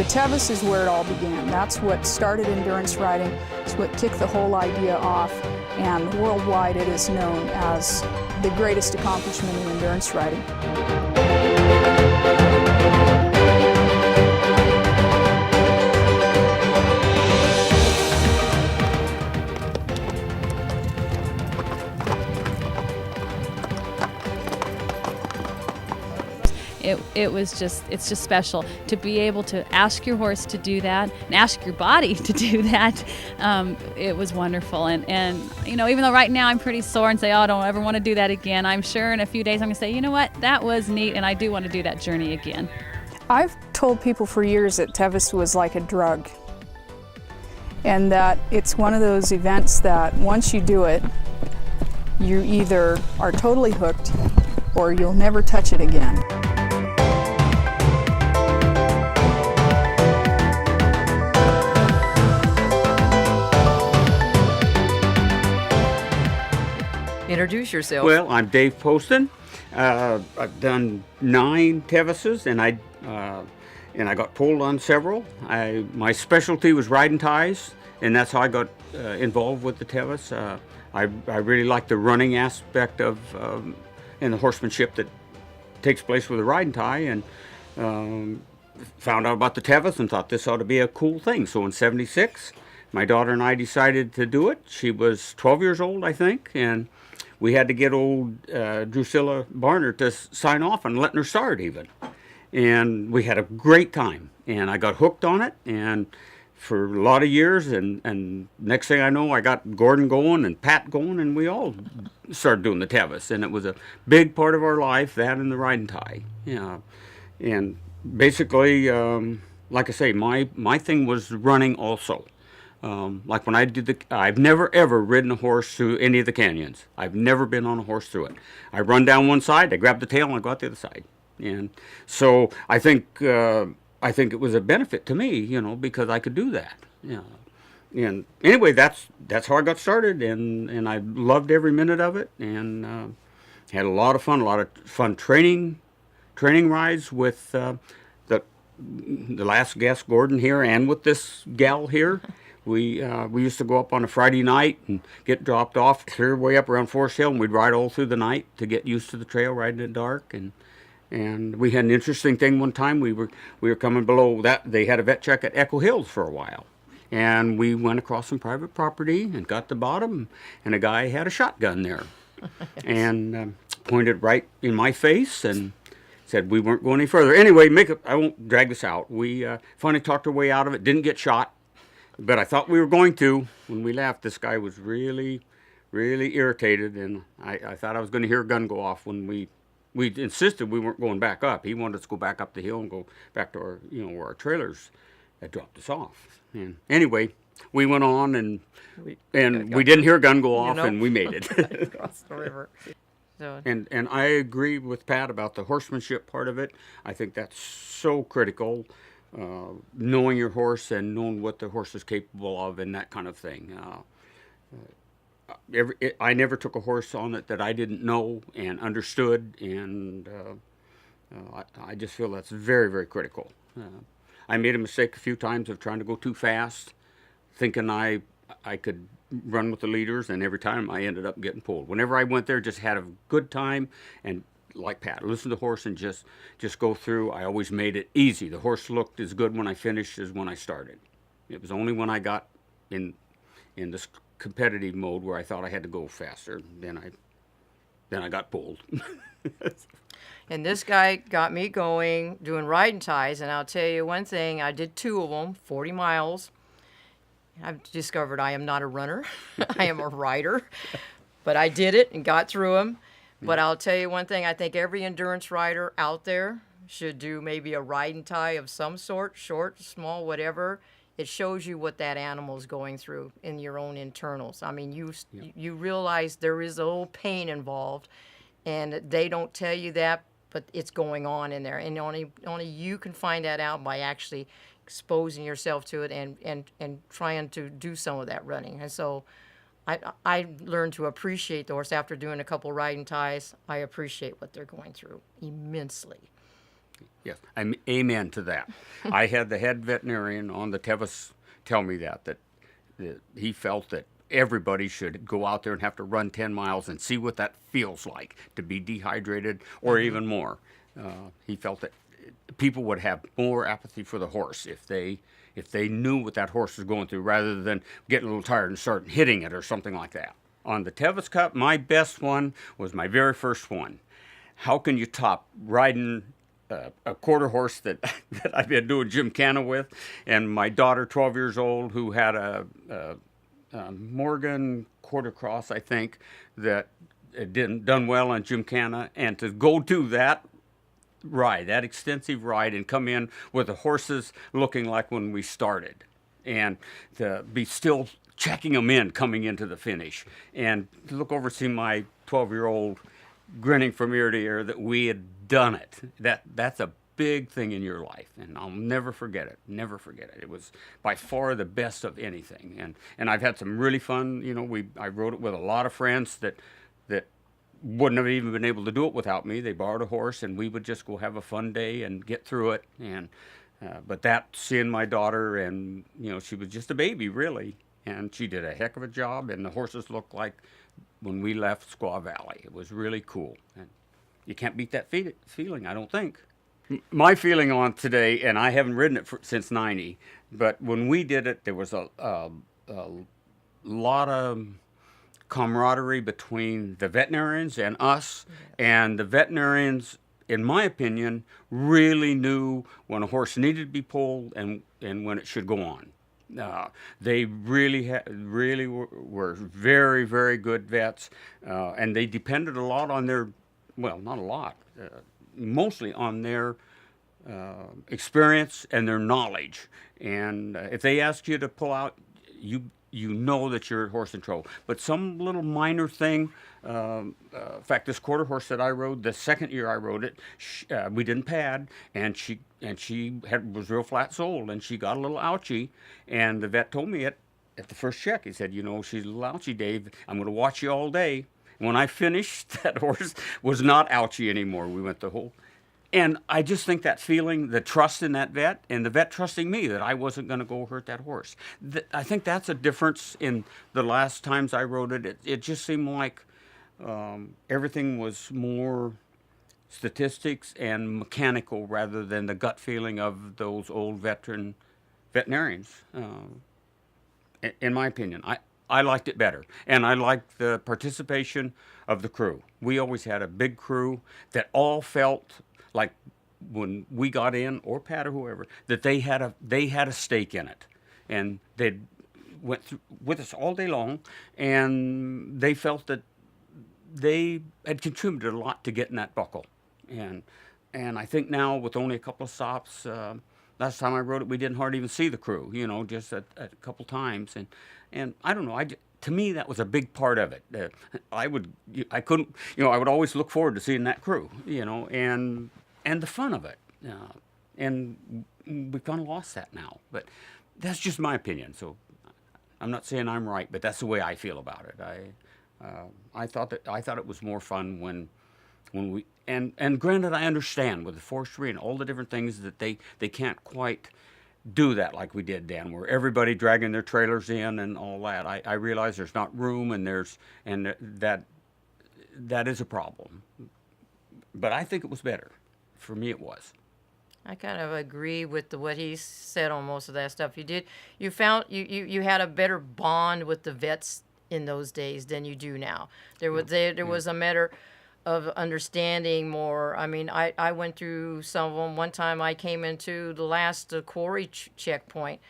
Tevis is where it all began. That's what started endurance riding. It's what kicked the whole idea off, and worldwide it is known as the greatest accomplishment in endurance riding. It's just special to be able to ask your horse to do that and ask your body to do that. It was wonderful. And you know, even though right now I'm pretty sore and say, oh, I don't ever want to do that again, I'm sure in a few days I'm going to say, you know what, that was neat and I do want to do that journey again. I've told people for years that Tevis was like a drug, and that it's one of those events that once you do it, you either are totally hooked or you'll never touch it again. Introduce yourself. Well, I'm Dave Poston. I've done 9 Tevises, and I got pulled on several. My specialty was riding ties, and that's how I got involved with the Tevis. I really like the running aspect of and the horsemanship that takes place with a riding tie, and found out about the Tevis and thought this ought to be a cool thing. So in '76, my daughter and I decided to do it. She was 12 years old, I think, and we had to get old Drusilla Barner to sign off on letting her start even. And we had a great time, and I got hooked on it, and for a lot of years, and next thing I know, I got Gordon going and Pat going, and we all started doing the Tevis, and it was a big part of our life, that and the riding tie. Yeah. And basically, like I say, my thing was running also. Like when I did I've never ever ridden a horse through any of the canyons. I've never been on a horse through it. I run down one side, I grab the tail, and I go out the other side. And so I think it was a benefit to me, you know, because I could do that. Yeah. And anyway, that's how I got started, and I loved every minute of it, and had a lot of fun training rides with the last guest, Gordon, here, and with this gal here. We used to go up on a Friday night and get dropped off clear way up around Forest Hill, and we'd ride all through the night to get used to the trail, riding in the dark. And we had an interesting thing one time. We were coming below that. They had a vet check at Echo Hills for a while, and we went across some private property and got to the bottom, and a guy had a shotgun there, and pointed right in my face and said we weren't going any further. Anyway, I won't drag this out. We finally talked our way out of it. Didn't get shot. But I thought we were going to. When we left, this guy was really, really irritated, and I thought I was going to hear a gun go off when we insisted we weren't going back up. He wanted us to go back up the hill and go back to our, you know, where our trailers had dropped us off. And anyway, we went on, and we didn't hear a gun go off, and we made it. Across the river. So. And I agree with Pat about the horsemanship part of it. I think that's so critical. Knowing your horse and knowing what the horse is capable of and that kind of thing. I never took a horse on it that I didn't know and understood, and I just feel that's very, very critical. I made a mistake a few times of trying to go too fast, thinking I could run with the leaders, and every time I ended up getting pulled. Whenever I went there, just had a good time, and like Pat, listen to the horse and just go through. I always made it easy. The horse looked as good when I finished as when I started. It was only when I got in this competitive mode where I thought I had to go faster, then I got pulled. And this guy got me going, doing riding ties, and I'll tell you one thing, I did 2 of them, 40 miles. I've discovered I am not a runner. I am a rider. But I did it and got through them. But I'll tell you one thing, I think every endurance rider out there should do maybe a riding tie of some sort, short, small, whatever. It shows you what that animal is going through in your own internals. I mean, you realize there is a little pain involved, and they don't tell you that, but it's going on in there. And only you can find that out by actually exposing yourself to it and trying to do some of that running. And so I learned to appreciate the horse after doing a couple riding ties. I appreciate what they're going through immensely. Yes, I'm amen to that. I had the head veterinarian on the Tevis tell me that he felt that everybody should go out there and have to run 10 miles and see what that feels like to be dehydrated or even more. He felt that people would have more apathy for the horse if they knew what that horse was going through rather than getting a little tired and starting hitting it or something like that. On the Tevis Cup, my best one was my very first one. How can you top riding a quarter horse that I've been doing gymkhana with, and my daughter, 12 years old, who had a Morgan quarter cross, I think, that done well on gymkhana, and to go do that ride, that extensive ride, and come in with the horses looking like when we started, and to be still checking them in coming into the finish, and to look over and see my 12-year-old grinning from ear to ear that we had done it. That's a big thing in your life, and I'll never forget it. Never forget it. It was by far the best of anything, and I've had some really fun. I rode it with a lot of friends that wouldn't have even been able to do it without me. They borrowed a horse, and we would just go have a fun day and get through it. And but seeing my daughter, and she was just a baby really, and she did a heck of a job, and the horses looked like when we left Squaw Valley. It was really cool, and you can't beat that feeling, I don't think. My feeling on today, and I haven't ridden it since '90, but when we did it, there was a lot of camaraderie between the veterinarians and us, and the veterinarians, in my opinion, really knew when a horse needed to be pulled and when it should go on. They really were very, very good vets, and they depended a lot on their, well, not a lot, mostly on their experience and their knowledge. And if they ask you to pull out, you know that you're horse in trouble. But some little minor thing, in fact, this quarter horse that I rode, the second year I rode it, we didn't pad, and she was real flat-soled, and she got a little ouchy, and the vet told me at the first check, he said, she's a little ouchy, Dave. I'm going to watch you all day. When I finished, that horse was not ouchy anymore. We went the whole... And I just think that feeling, the trust in that vet, and the vet trusting me that I wasn't going to go hurt that horse. I think that's a difference in the last times I rode it. It just seemed like everything was more statistics and mechanical rather than the gut feeling of those old veterinarians. In my opinion, I liked it better. And I liked the participation of the crew. We always had a big crew that all felt like when we got in, or Pat or whoever, that they had a stake in it, and they went through with us all day long, and they felt that they had contributed a lot to getting that buckle, and I think now with only a couple of stops, last time I rode it, we didn't hardly even see the crew, just a couple times, and I don't know, to me, that was a big part of it. I would always look forward to seeing that crew, and the fun of it. And we kind of lost that now. But that's just my opinion. So I'm not saying I'm right, but that's the way I feel about it. I thought it was more fun when we and granted, I understand with the forestry and all the different things that they can't quite do that like we did, Dan, where everybody dragging their trailers in and all that. I realize there's not room, and that is a problem. But I think it was better. For me, it was. I kind of agree with what he said on most of that stuff. You found you had a better bond with the vets in those days than you do now. There was a matter of understanding more. I mean, I went through some of them. One time I came into the last quarry checkpoint,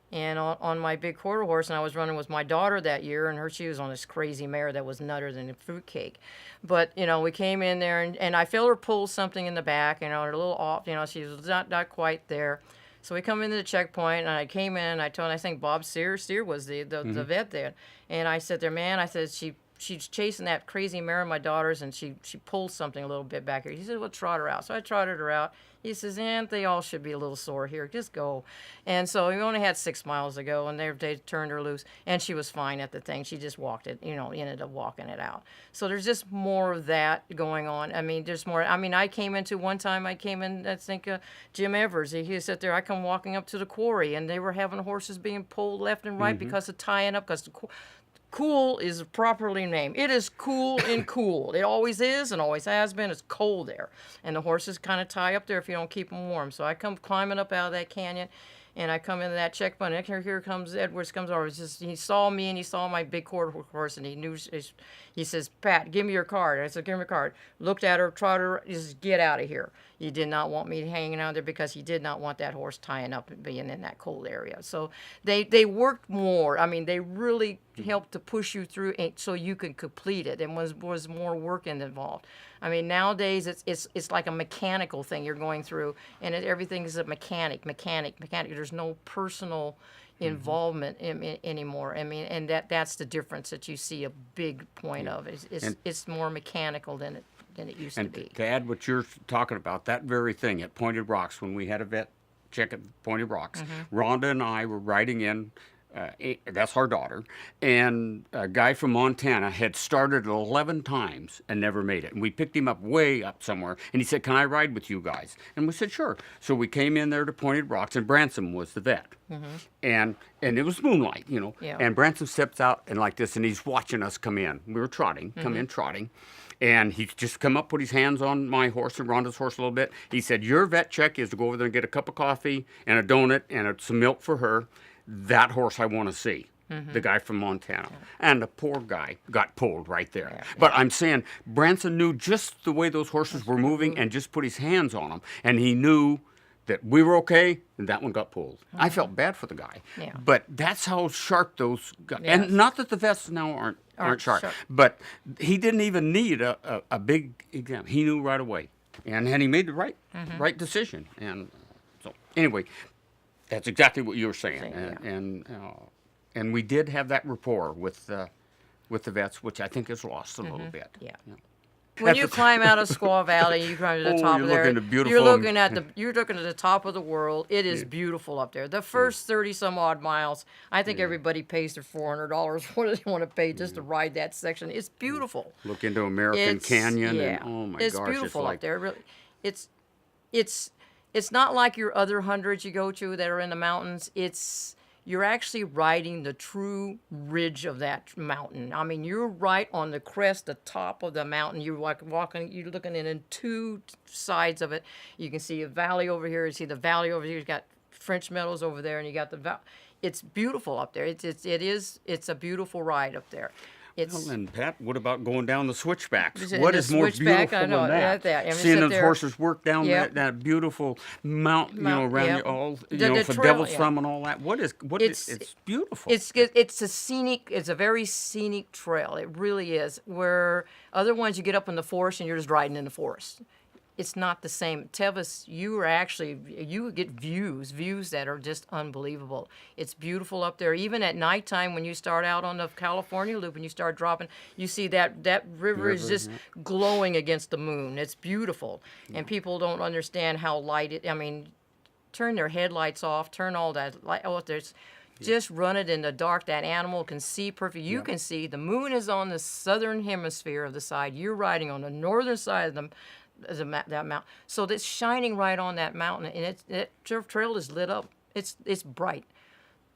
and on my big quarter horse, and I was running with my daughter that year, and she was on this crazy mare that was nutter than a fruitcake. But, we came in there, and I felt her pull something in the back, a little off, she was not quite there. So we come into the checkpoint, and I came in, I think Bob Steer was the vet there. And I said there, man, I said, she she's chasing that crazy mare of my daughter's, and she pulled something a little bit back here. He said, well, trot her out. So I trotted her out. He says, and they all should be a little sore here. Just go. And so we only had 6 miles to go, and they turned her loose, and she was fine at the thing. She just walked it, ended up walking it out. So there's just more of that going on. I mean, there's more. I mean, I came in, I think, Jim Evers. He sat there. I come walking up to the quarry, and they were having horses being pulled left and right because of tying up, because cool is properly named. It is cool and cool. It always is and always has been. It's cold there. And the horses kind of tie up there if you don't keep them warm. So I come climbing up out of that canyon, and I come into that checkpoint. And here comes Edwards, comes over. He saw me, and he saw my big quarter horse, and he knew. He says, Pat, give me your card. I said, give me your card. Looked at her, trotted her, he says, get out of here. He did not want me hanging out there because he did not want that horse tying up and being in that cold area. So they worked more. I mean, they really helped to push you through so you can complete it. And was more work involved. I mean, nowadays it's like a mechanical thing you're going through, and everything is a mechanic. There's no personal involvement anymore. I mean, and that's the difference that you see a big point of. It's more mechanical than it used to be. And to add what you're talking about, that very thing at Pointed Rocks, when we had a vet check at Pointed Rocks, Rhonda and I were riding in. That's our daughter, and a guy from Montana had started 11 times and never made it. And we picked him up way up somewhere, and he said, can I ride with you guys? And we said, sure. So we came in there to Pointed Rocks, and Branson was the vet. And it was moonlight, Yeah. And Branson steps out and like this, and he's watching us come in. We were trotting, trotting. And he just come up, put his hands on my horse and Rhonda's horse a little bit. He said, your vet check is to go over there and get a cup of coffee and a donut and some milk for her. That horse I want to see, the guy from Montana. Yeah. And the poor guy got pulled right there. Yeah. But I'm saying Branson knew just the way those horses were moving and just put his hands on them. And he knew that we were okay, and that one got pulled. I felt bad for the guy. Yeah. But that's how sharp those guys. Yes. And not that the vets now aren't sharp, but he didn't even need a big exam. He knew right away. And he made the right decision. And so anyway, that's exactly what you were saying, and we did have that rapport with the vets, which I think is lost a little bit. Yeah. When you climb out of Squaw Valley, you climb to the top of there. You're looking at the top of the world. It is beautiful up there. The first 30 some odd miles, I think everybody pays their $400. What do they want to pay just to ride that section? It's beautiful. Look into American Canyon. Yeah. And, oh my it's gosh, beautiful it's up there. Really, it's not like your other hundreds you go to that are in the mountains. You're actually riding the true ridge of that mountain. I mean, you're right on the crest, the top of the mountain. You're like walking, you're looking in two sides of it. You can see a valley over here. You see the valley over here. You got French Meadows over there, and you got the valley. It's beautiful up there. It's a beautiful ride up there. Well, and Pat, what about going down the switchbacks? What is more beautiful than that? I mean, seeing those horses work down that beautiful mountain, around for Devil's Thumb and all that. It's beautiful. It's a very scenic trail. It really is. Where other ones you get up in the forest and you're just riding in the forest. It's not the same. Tevis, you get views that are just unbelievable. It's beautiful up there. Even at nighttime when you start out on the California Loop and you start dropping, you see that river is just glowing against the moon. It's beautiful. And people don't understand how turn their headlights off, turn all that light. Just run it in the dark. That animal can see perfect. You can see the moon is on the southern hemisphere of the side. You're riding on the northern side of that mountain, so it's shining right on that mountain, and that trail is lit up. It's bright.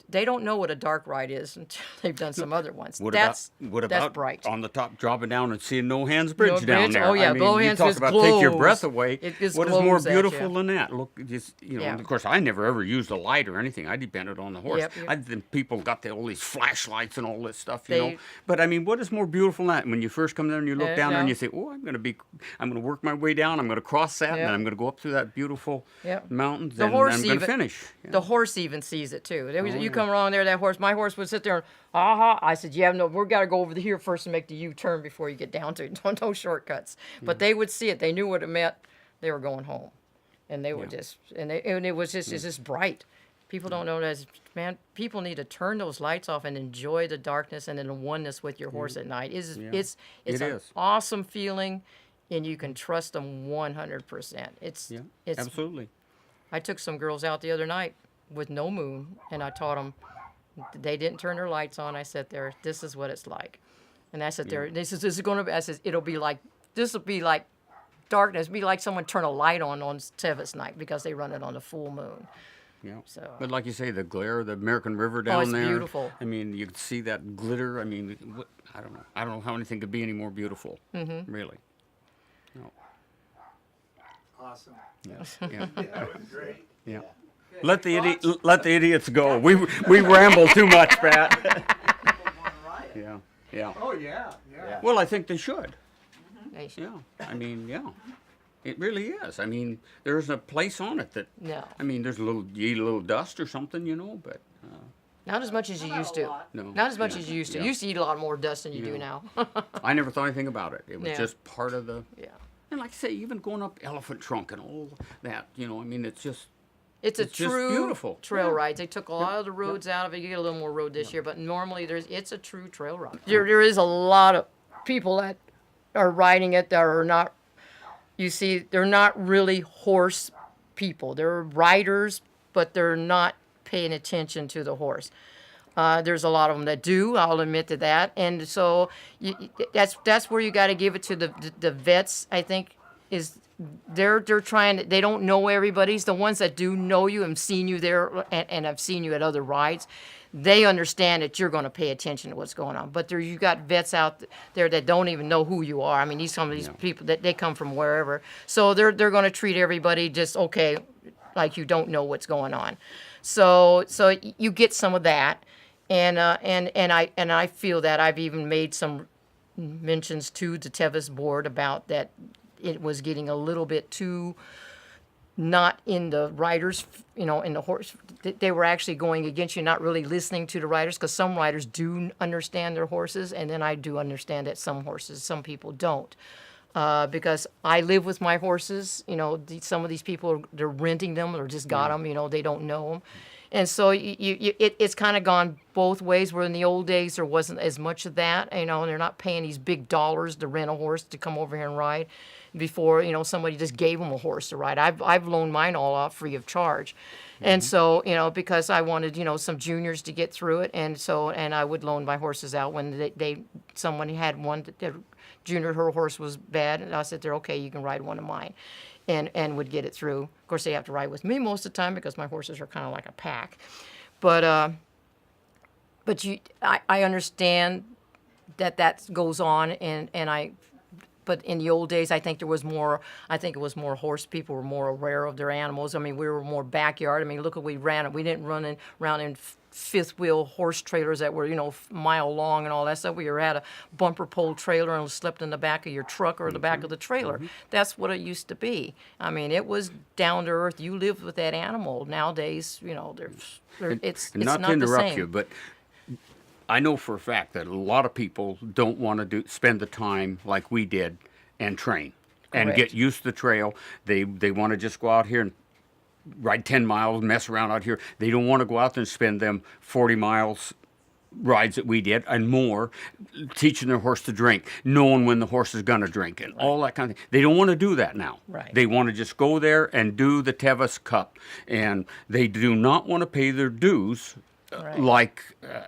They don't know what a dark ride is until they've done some other ones. What that's about bright. On the top, dropping down and seeing No Hands Bridge down there? Oh yeah, No Hands Bridge. You talk about take your breath away. What is more beautiful than that? Look, Of course, I never ever used a light or anything. I depended on the horse. People got all these flashlights and all this stuff, But I mean, what is more beautiful than that? When you first come there and you look down there and you say, "Oh, I'm going to work my way down. I'm going to cross that, and I'm going to go up through that beautiful mountains, and I'm going to finish." The horse even sees it too. You come along there, that horse. My horse would sit there and, I said, we got to go over here first and make the U-turn before you get down to it. No shortcuts. But they would see it. They knew what it meant. They were going home. And they were it's just bright. People don't know that, man. People need to turn those lights off and enjoy the darkness and then the oneness with your horse at night. It's It an is. awesome feeling, and you can trust them 100%. It's Absolutely. I took some girls out the other night with no moon, and I taught them. They didn't turn their lights on. I sat there. This is what it's like, and I sat there. This is going to be. I said it'll be like this will be like darkness. Be like someone turn a light on Tevis night because they run it on the full moon. Yeah. So. But like you say, the glare, the American River down it's there. beautiful. I mean, you can see that glitter. I mean, I don't know. I don't know how anything could be any more beautiful. Mm-hmm. Really. No. Awesome. Yeah. Yeah. That was great. Yeah. Let the idiots go. We ramble too much, Pat. Yeah. Yeah. Oh, yeah. Well, I think they should. They should. Yeah. I mean, yeah. It really is. I mean, there's a place on it that. No. I mean, there's you eat a little dust or something, you know, but. Not as much as you used to. No. Not as much as you used to. Yeah. You used to eat a lot more dust than you do now. I never thought anything about it. It was Yeah. just part of the. Yeah. And like I say, even going up Elephant Trunk and all that, you know, I mean, it's just. It's a It's just true beautiful. trail Yeah. ride. They took a lot of the roads out of it. You get a little more road this year, but normally it's a true trail ride. There is a lot of people that are riding it that are not. You see, they're not really horse people. They're riders, but they're not paying attention to the horse. There's a lot of them that do. I'll admit to that, and so that's where you got to give it to the vets. I think is they're trying. They don't know everybody's. The ones that do know you and seen you there and have seen you at other rides, they understand that you're going to pay attention to what's going on. But you got vets out there that don't even know who you are. I mean, some of these people that they come from wherever, so they're going to treat everybody just okay, like you don't know what's going on. So you get some of that, and I feel that I've even made some mentions to the Tevis board about that. It was getting a little bit too not in the riders, in the horse. They were actually going against you, not really listening to the riders, because some riders do understand their horses, and then I do understand that some people don't. Because I live with my horses, some of these people, they're renting them or just got them, they don't know them. And so it's kind of gone both ways, where in the old days there wasn't as much of that, and they're not paying these big dollars to rent a horse to come over here and ride. Before, somebody just gave them a horse to ride. I've loaned mine all off free of charge. And so, because I wanted, some juniors to get through it, and I would loan my horses out when someone had one that junior, her horse was bad, and I said, "They're okay, you can ride one of mine," and would get it through. Of course, they have to ride with me most of the time because my horses are kind of like a pack, but I understand that goes on, But in the old days, I think it was more horse people were more aware of their animals. I mean, we were more backyard. I mean, look what we ran. We didn't run around in fifth wheel horse trailers that were, mile long and all that stuff. We had a bumper pole trailer and slept in the back of your truck or the back of the trailer. That's what it used to be. I mean, it was down to earth. You lived with that animal. Nowadays, it's not not to interrupt the same. you, but I know for a fact that a lot of people don't want to spend the time like we did and train and Correct. get used to the trail. They want to just go out here and ride 10 miles, mess around out here. They don't want to go out there and spend them 40 miles rides that we did and more, teaching their horse to drink, knowing when the horse is going to drink and all that kind of thing. They don't want to do that now. Right. They want to just go there and do the Tevis Cup, and they do not want to pay their dues. Right.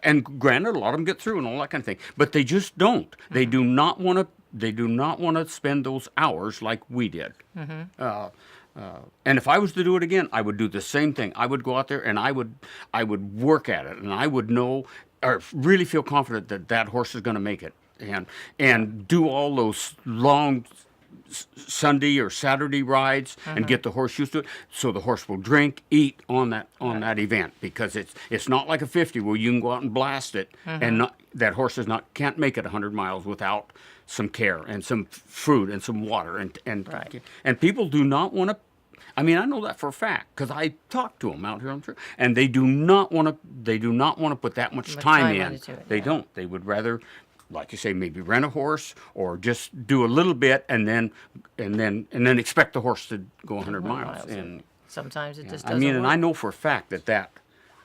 And granted, a lot of them get through and all that kind of thing, but they just don't. They do not want to. They do not want to spend those hours like we did. And if I was to do it again, I would do the same thing. I would go out there and I would work at it, and I would know or really feel confident that horse is going to make it, and do all those long Sunday or Saturday rides and get the horse used to it, so the horse will drink, eat on that event, because it's not like a 50 where you can go out and blast it and that horse can't make it 100 miles without some care and some food and some water and people do not want to. I mean, I know that for a fact because I talk to them out here on the trail, and they do not want to. They do not want to put that much time in. into it, They don't. They would rather, like you say, maybe rent a horse or just do a little bit and then expect the horse to go 100 miles. And Sometimes it just I doesn't mean, and work. I know for a fact that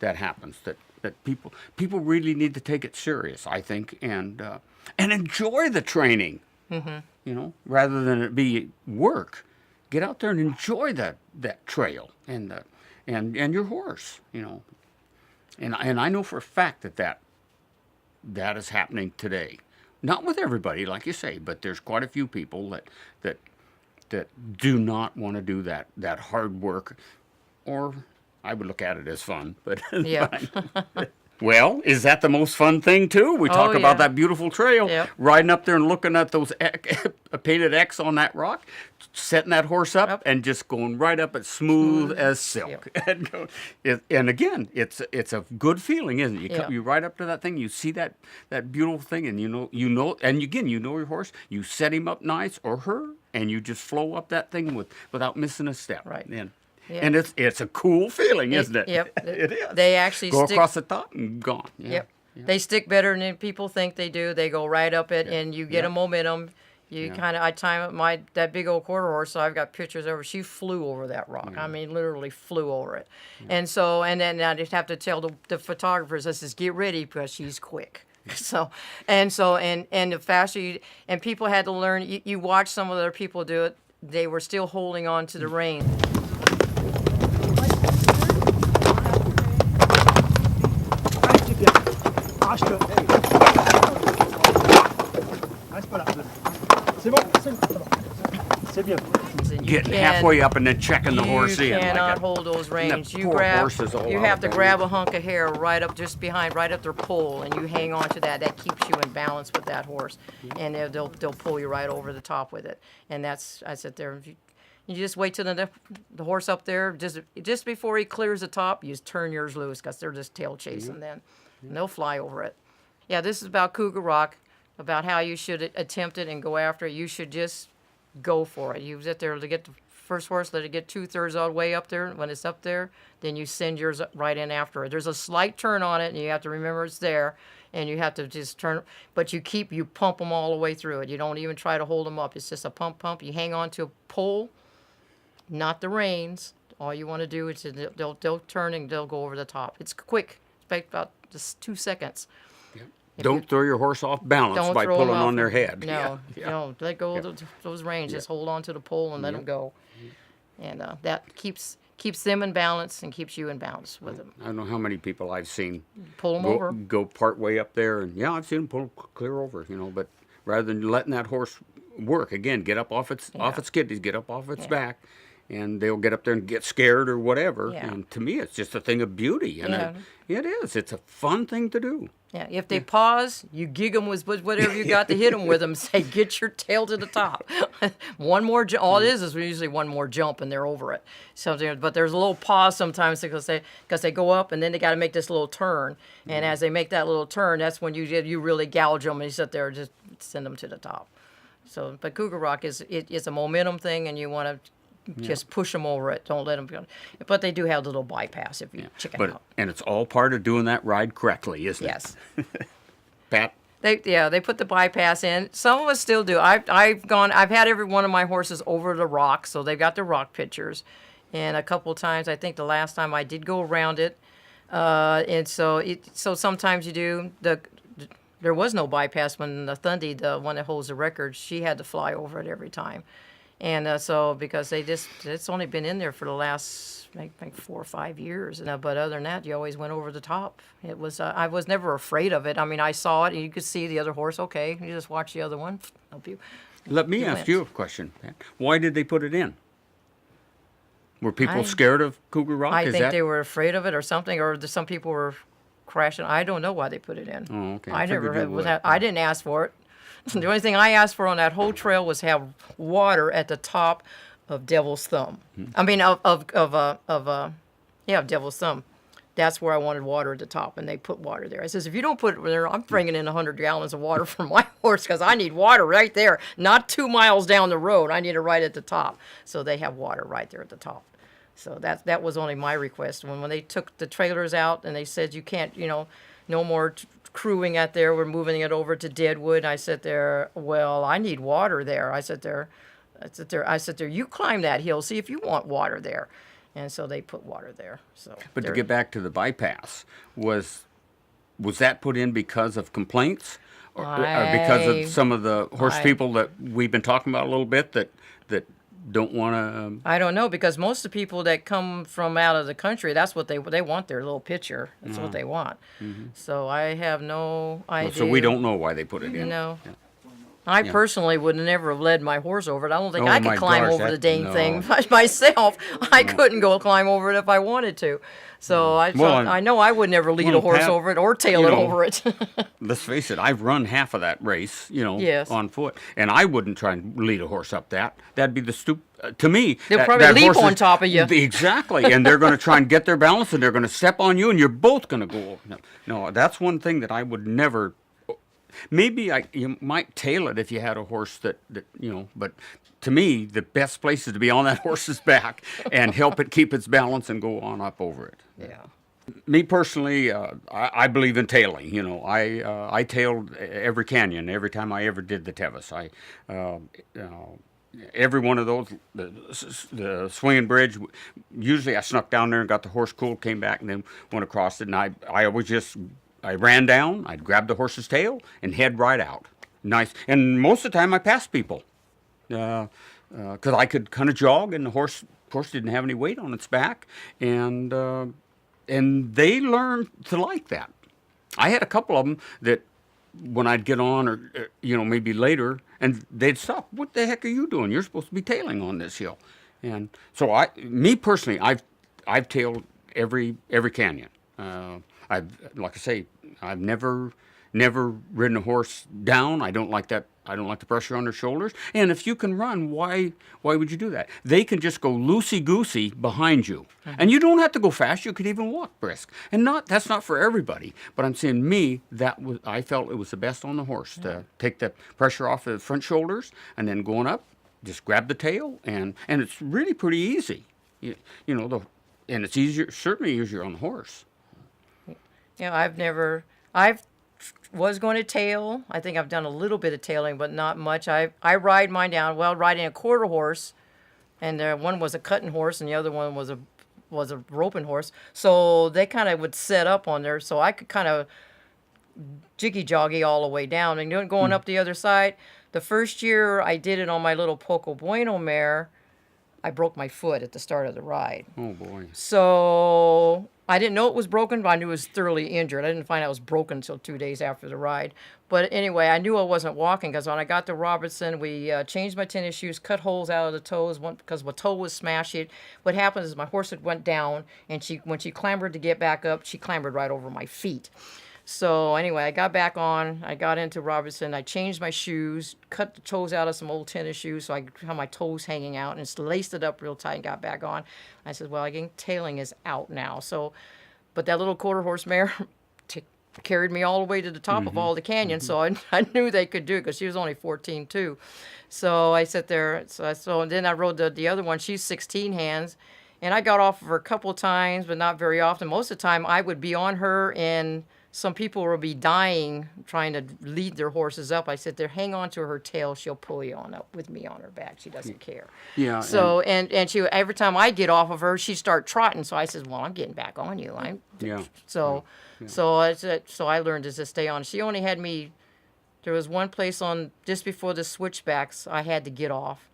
that happens. That people really need to take it serious, I think, and enjoy the training. You know, rather than it be work. Get out there and enjoy that trail and your horse. You know, and I know for a fact that is happening today. Not with everybody, like you say, but there's quite a few people that do not want to do that hard work, or I would look at it as fun. But Yeah. well, is that the most fun thing too? We talk yeah. about that beautiful trail, Yep. riding up there and looking at those a painted X on that rock, setting that horse up Yep. and just going right up it smooth as silk. And again, it's a good feeling, isn't it? Yep. You ride up to that thing, you see that beautiful thing, and you know, and again, you know your horse. You set him up nice or her, and you just flow up that thing without missing a step. Right. Yeah. And it's a cool feeling, isn't it? Yep. It is. They actually go stick. across the top and gone. Yeah. Yep. They stick better than people think they do. They go right up it, and you get a momentum. You kind of, I time it, that big old quarter horse, so I've got pictures over, she flew over that rock. I mean, literally flew over it. And then I just have to tell the photographers, I says, get ready because she's quick. And the faster you, and people had to learn, you watch some of the other people do it, they were still holding on to the rein. Getting halfway up and then checking the horse in. You cannot like hold those reins. the You poor grab. horse is all You out have to there. grab a hunk of hair right up just behind, right up their pole, and you hang on to that. That keeps you in balance with that horse, and they'll pull you right over the top with it. And that's, I sit there. You just wait till the horse up there just before he clears the top. You just turn yours loose because they're just tail chasing then, and they'll fly over it. Yeah, this is about Cougar Rock, about how you should attempt it and go after it. You should just go for it. You sit there to get the first horse, let it get 2/3 all the way up there. When it's up there, then you send yours right in after it. There's a slight turn on it, and you have to remember it's there, and you have to just turn. But you pump them all the way through it. You don't even try to hold them up. It's just a pump. You hang on to a pole, not the reins. All you want to do is they'll turn and they'll go over the top. It's quick. It's like about just 2 seconds. Don't throw your horse off balance Don't by throw 'em pulling off. on their head. No, no, let go of those reins. Just hold on to the pole and let them go, and that keeps them in balance and keeps you in balance with them. I don't know how many people I've seen Pull them over. go part way up there, and I've seen them pull clear over. But rather than letting that horse work again, get up off its kidneys, get up off its back, and they'll get up there and get scared or whatever. Yeah. And to me, it's just a thing of beauty, and Yeah. it is. It's a fun thing to do. Yeah, if they pause, you gig them with whatever you got to hit them with them. Say, get your tail to the top. One more jump. All it is usually one more jump and they're over it. But there's a little pause sometimes because they go up and then they got to make this little turn. And as they make that little turn, that's when you really gouge them and you sit there and just send them to the top. So, but Cougar Rock is a momentum thing, and you want to just push them over it. Don't let them go. But they do have a little bypass if you check it out. And it's all part of doing that ride correctly, isn't Yes. it? Pat? They put the bypass in. Some of us still do. I've had every one of my horses over the rock, so they've got the rock pictures. And a couple of times, I think the last time I did go around it. And so sometimes you do there was no bypass when the Thundy, the one that holds the record, she had to fly over it every time. And so because it's only been in there for the last like 4 or 5 years. But other than that, you always went over the top. It was I was never afraid of it. I mean, I saw it and you could see the other horse. Okay, you just watch the other one. Help you. Let me ask you a question, Pat. Why did they put it in? Were people scared of Cougar Rock? I think they were afraid of it or something, or some people were crashing. I don't know why they put it in. Oh, okay. I Figured never you would. I didn't ask for it. The only thing I asked for on that whole trail was have water at the top of Devil's Thumb. I mean, Devil's Thumb. That's where I wanted water at the top, and they put water there. I says, if you don't put it there, I'm bringing in 100 gallons of water for my horse because I need water right there, not 2 miles down the road. I need it right at the top. So they have water right there at the top. So that was only my request. When they took the trailers out and they said you can't, no more crewing out there, we're moving it over to Deadwood. I said there, well, I need water there. I said there, you climb that hill, see if you want water there. and so they put water there. So, But to they're- get back to the bypass, was that put in because of complaints, or because I- of some of the horse I- people that we've been talking about a little bit that don't want to? I don't know, because most of the people that come from out of the country, that's what they want, their little picture. That's what they want. So I have no idea. So we don't know why they put it in. No. Yeah. I personally would never have led my horse over it. I don't think Oh I my could climb gosh, over the that- dang no. thing myself. I couldn't go climb over it if I wanted to. So Well, I know I would never lead well, a horse Pat, over it or tail you it know, over it. Let's face it, I've run half of that race, Yes. on foot, and I wouldn't try and lead a horse up that. That'd be the to me. They'll that- probably that leap horse on is- top of you. Exactly, and they're going to try and get their balance, and they're going to step on you, and you're both going to go. No, that's one thing that I would never. Maybe you might tail it if you had a horse that but to me, the best place is to be on that horse's back and help it keep its balance and go on up over it. Yeah. Me personally, I believe in tailing. I tailed every canyon every time I ever did the Tevis. Every one of those, the swinging bridge. Usually, I snuck down there and got the horse cooled, came back, and then went across it. And I always just ran down. I'd grab the horse's tail and head right out. Nice. And most of the time, I passed people because I could kind of jog, and the horse, of course, didn't have any weight on its back, and they learned to like that. I had a couple of them that when I'd get on, or maybe later, and they'd stop. What the heck are you doing? You're supposed to be tailing on this hill. And so me personally, I've tailed every canyon. Like I say, I've never ridden a horse down. I don't like that. I don't like the pressure on their shoulders. And if you can run, why would you do that? They can just go loosey-goosey behind you. And you don't have to go fast. You could even walk brisk. And that's not for everybody. But I'm saying I felt it was the best on the horse to take the pressure off the front shoulders, and then going up, just grab the tail, and it's really pretty easy. And it's certainly easier on the horse. I've was going to tail. I think I've done a little bit of tailing, but not much. I ride mine down. Well, riding a quarter horse, and one was a cutting horse, and the other one was a roping horse. So they kind of would set up on there, so I could kind of jiggy joggy all the way down. And going up the other side, the first year I did it on my little Poco Bueno mare, I broke my foot at the start of the ride. Oh boy. So I didn't know it was broken, but I knew it was thoroughly injured. I didn't find out it was broken until 2 days after the ride. But anyway, I knew I wasn't walking, because when I got to Robertson, we changed my tennis shoes, cut holes out of the toes because my toe was smashed. What happened is my horse had went down, and when she clambered to get back up, she clambered right over my feet. So anyway, I got back on. I got into Robertson. I changed my shoes, cut the toes out of some old tennis shoes, so I had my toes hanging out, and laced it up real tight and got back on. I said, well, I think tailing is out now. So, but that little quarter horse mare carried me all the way to the top of all the canyons, so I knew they could do it, because she was only 14 too. So I sat there. So then I rode the other one. She's 16 hands, and I got off of her a couple of times, but not very often. Most of the time, I would be on her, and some people will be dying trying to lead their horses up. I said, there, hang on to her tail. She'll pull you on up with me on her back. She doesn't care. Yeah. So, and she, every time I get off of her, she'd start trotting. So I said, well, I'm getting back on you. Yeah. So I learned to stay on. She only had me, there was one place on, just before the switchbacks, I had to get off,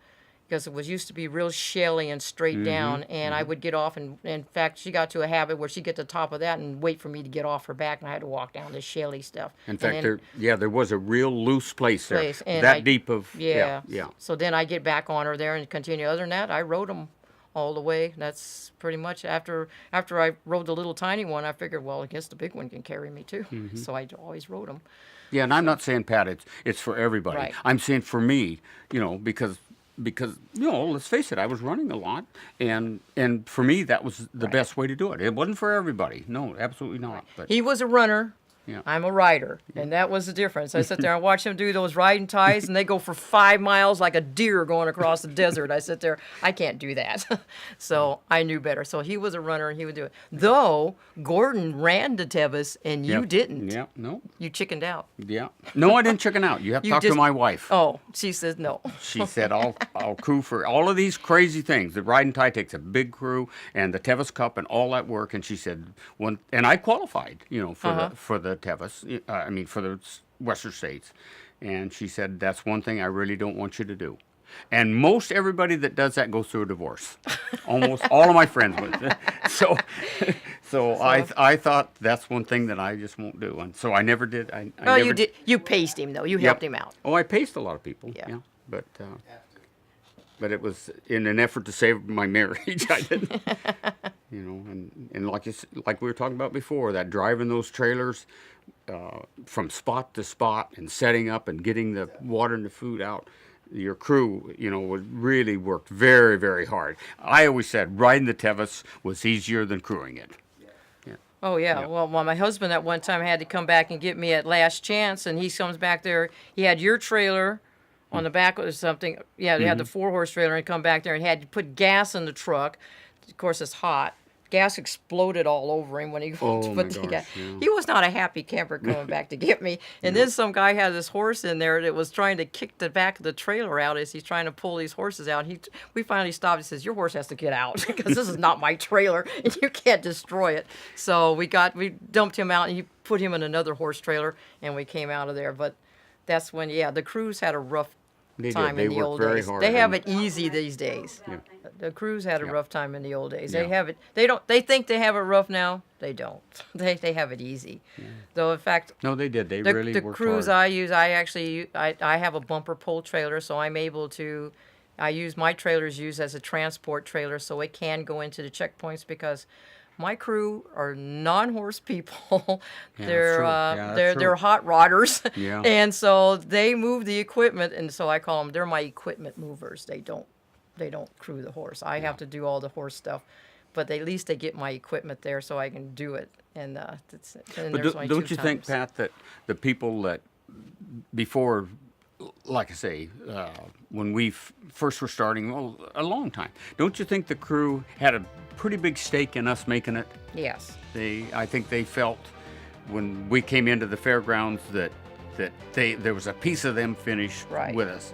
because it used to be real shelly and straight down, and I would get off, and in fact, she got to a habit where she'd get to the top of that and wait for me to get off her back, and I had to walk down this shelly stuff. In fact, there was a real loose place there. And that deep of, yeah. Yeah. So then I get back on her there and continue. Other than that, I rode them all the way. That's pretty much after I rode the little tiny one, I figured, well, I guess the big one can carry me too. So I always rode them. Yeah, and I'm not saying, Pat, it's for everybody. Right. I'm saying for me, because let's face it, I was running a lot, and for me that was the best way to do it. It wasn't for everybody. No, absolutely not. But He was a runner, Yeah. I'm a rider, and that was the difference. I sit there and watch them do those riding ties, and they go for 5 miles like a deer going across the desert. I sit there, I can't do that. So I knew better. So he was a runner, and he would do it. Though Gordon ran to Tevis, and you Yep. didn't. Yeah. No. You chickened out. Yeah. No, I didn't chicken out. You have to You talk to just- my wife. Oh, she says no. She said, I'll crew for all of these crazy things. The riding tie takes a big crew, and the Tevis Cup and all that work. And she said, and I qualified, for the Tevis, for the Western States. And she said, that's one thing I really don't want you to do. And most everybody that does that goes through a divorce. Almost all of my friends would. So I thought that's one thing that I just won't do. And so I never did. I Well, never, you did. You paced him though. You helped him out. Oh, I paced a lot of people. Yeah. Yeah. But it was in an effort to save my marriage. I didn't, and like we were talking about before, that driving those trailers from spot to spot and setting up and getting the water and the food out. Your crew, would really worked very, very hard. I always said riding the Tevis was easier than crewing it. Oh yeah. Yeah. Well, my husband at one time had to come back and get me at Last Chance, and he comes back there. He had your trailer on the back or something. Yeah, they had the 4-horse trailer, and come back there and had to put gas in the truck. Of course, it's hot. Gas exploded all over him when he Oh, put my the gosh, gas. yeah. He was not a happy camper coming back to get me. And then some guy had this horse in there that was trying to kick the back of the trailer out as he's trying to pull these horses out. We finally stopped and says, "Your horse has to get out because this is not my trailer and you can't destroy it." So we dumped him out and he put him in another horse trailer and we came out of there. But that's when, the crews had a rough They did. time They in the worked old very days. hard They have and- it easy these days. The crews had a Yeah. rough time in the old days. Yeah. They have it. They don't. They think they have it rough now. They don't. They have it easy. Though in fact, No, they did. They the really worked crews hard. I use, I have a bumper pull trailer, so I'm able to. I use my trailers used as a transport trailer, so it can go into the checkpoints because my crew are non-horse people. Yeah, they're that's true. Yeah, that's they're true. hot rodders, Yeah. and so they move the equipment, and so I call them. They're my equipment movers. They don't crew the horse. I have to do all the horse stuff, but at least they get my equipment there so I can do it. And and But there's only don't 2 you think, times. Pat, that the people that before, like I say, when we first were starting, well, a long time, don't you think the crew had a pretty big stake in us making it? Yes. I think they felt when we came into the fairgrounds that there was a piece of them finished Right. with us.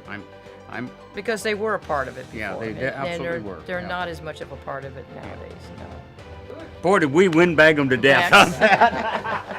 I'm Because they were a part of it before. Yeah, they and- absolutely and were, they're yeah. not as much of a part of it nowadays. No. boy, did we windbag them to death. That's-